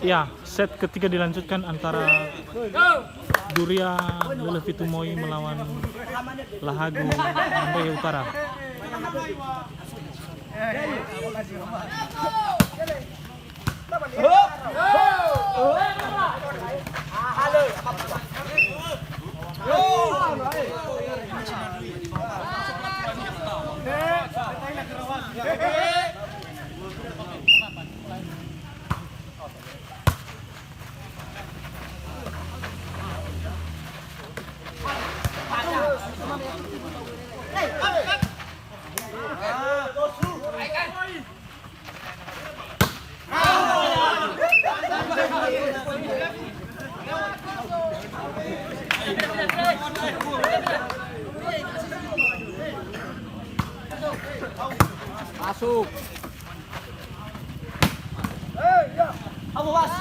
Ya, set ketiga dilanjutkan antara Duria Lelevitumoi melawan Lahagu Handoyo Utara. Masuk. Awas.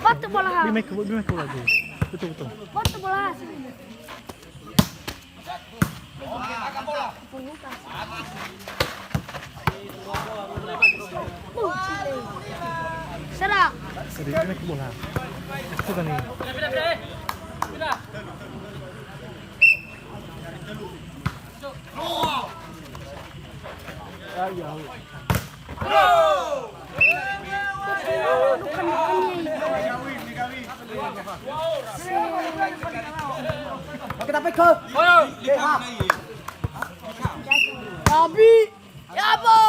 Batu bola. Bimek lagi. Betul. Batu bola. Serang. Seri bimek bola. Itu kan nih. Kita pegang. Abi. Ya bo.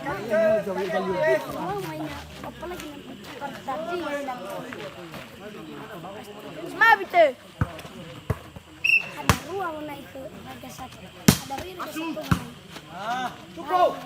Kalau mainnya apa lagi tadi Mabite. Ada ruang naik ke Raga Satu. Ada Raga Satu. Cukup.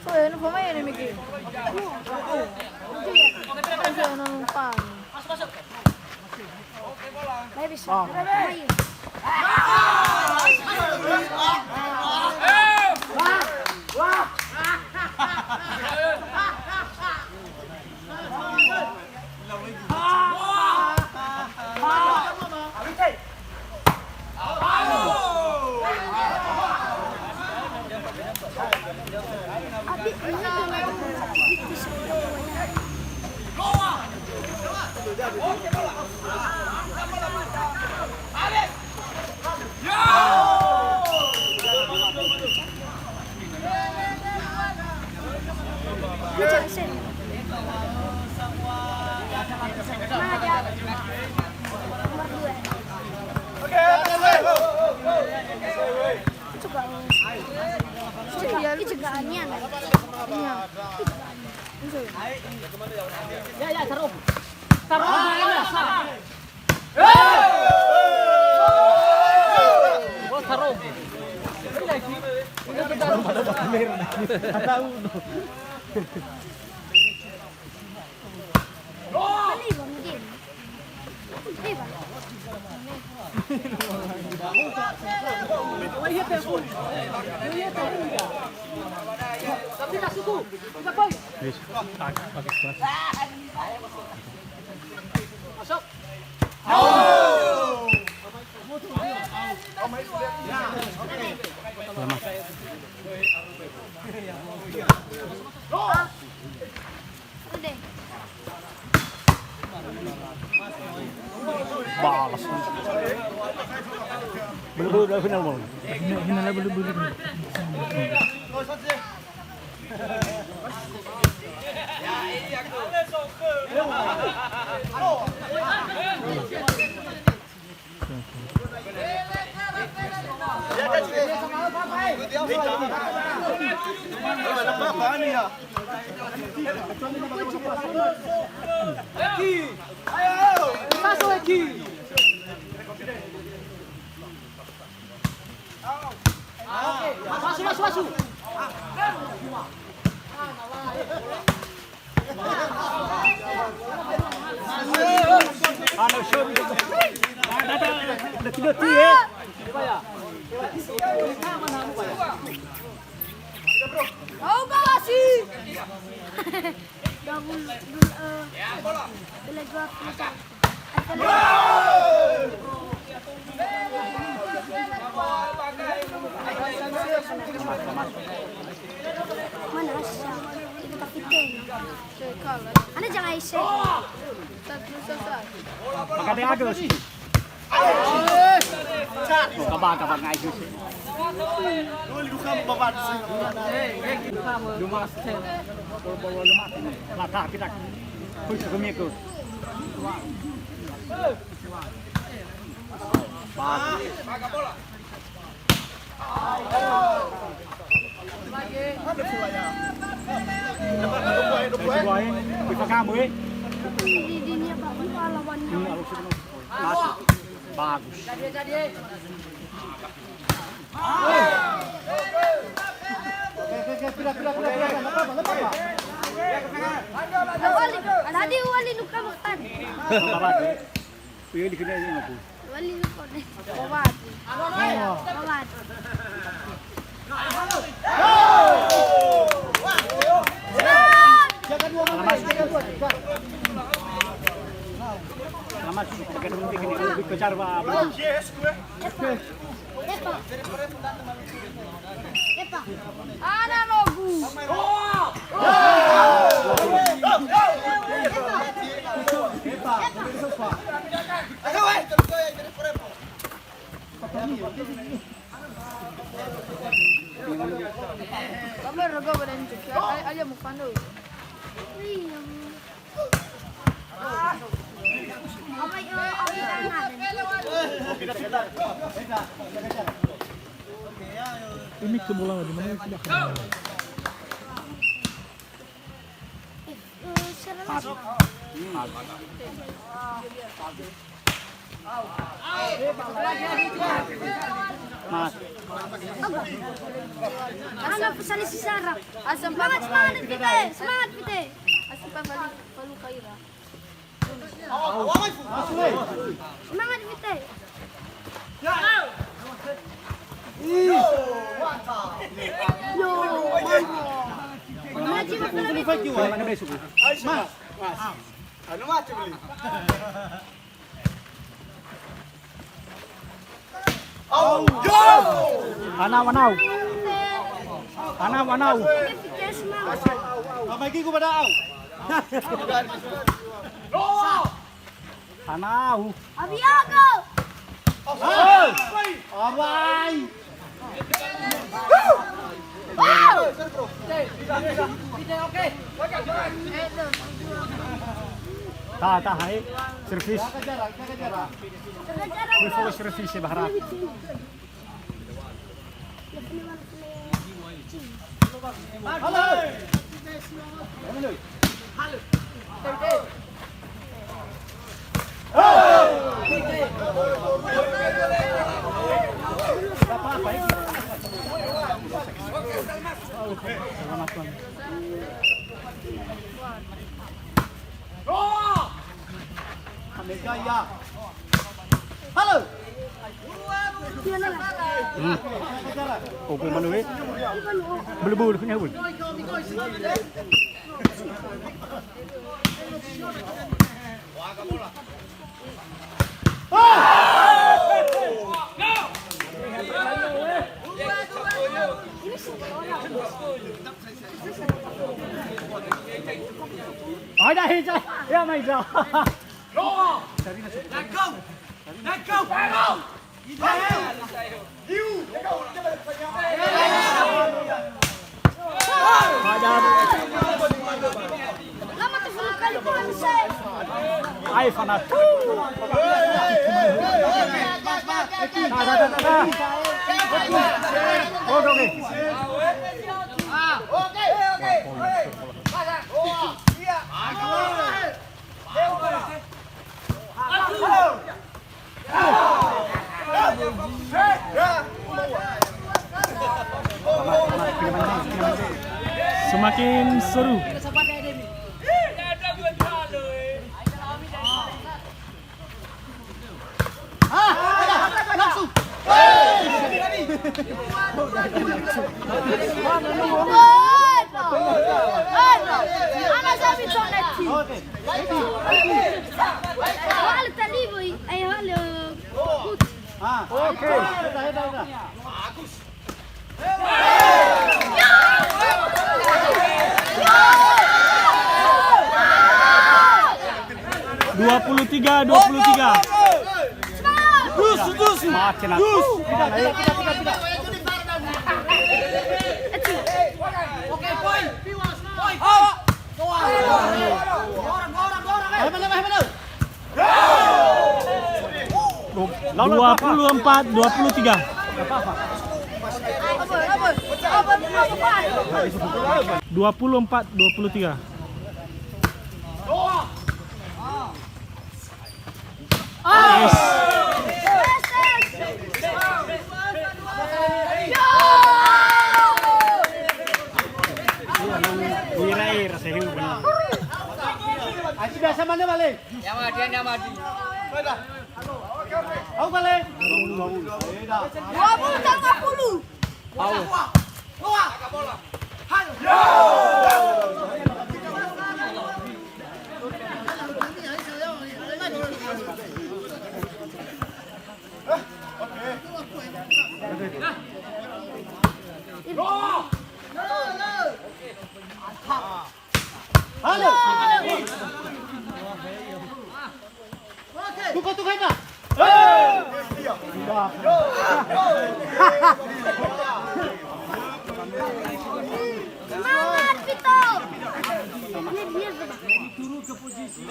So, ano pa may enemy game? Kasi ano nung pan. May bisa. May. Ya, taruh. Balas. Belum udah final mau. Hinala bulu-bulu. Masuk. Ano show. Ada tidak ya. Oh, Bawasi. Double mana Asya? Kita kapitin. Ano jangan isi? Makanya Agus. Kabar ngai Agus. Mata kita. Push ke Miko. Bisa kamu Di dunia baru lawannya. Bagus. Tadi wali luka makan. Babat. Pilih di kena ini aku. Wali luka deh. Babat. Babat. Selamat. Kita kejar Epa. Epa. Ana logo. Kamu raga berenjuk ya, aja mau pandu. Apa Ini ke bola di mana sudah kena. Anak pesan si Sarah. Asam Semangat, semangat Vite. Semangat Vite. asam balik palu kaira. Semangat Vite. Yo. Mana jiwa pala Anaw. Vite semangat. Mabagi ko ba daw? Anaw. Abiago. Abay! Hai. Servis. Before servis ya Bahra. Halo. Oke mana weh? Belum punya pun. Ada hijau, ya mai hijau. Lama tuh 10 kali pulang saya. Ai fanat. Oke. Semakin seru. Ana sabi tonnetti. Halo talibo, ayo halo. Oke. Bagus. 23. Dus. Macam apa? Oke, poin. Dua 23. 24-23. Wirai rasa hiu benar. Aci biasa mana balik? Yang mati. Aku balik. 20. Halo. Tukar dah. Semangat Vito. Dia turun ke posisi.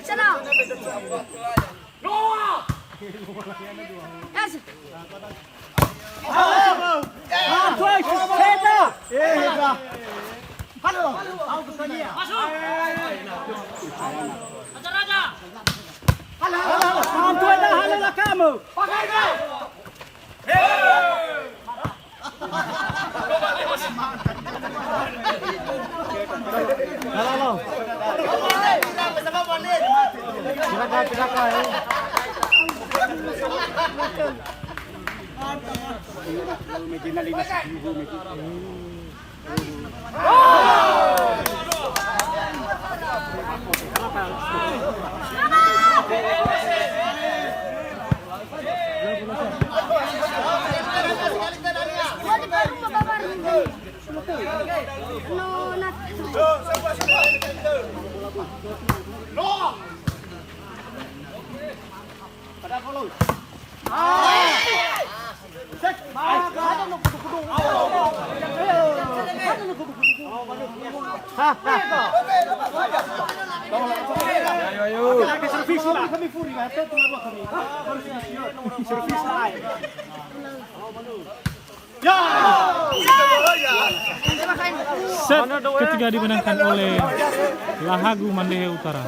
Sana. Yes. No, not. Set ketiga dimenangkan oleh Lahagu Mandehe Utara.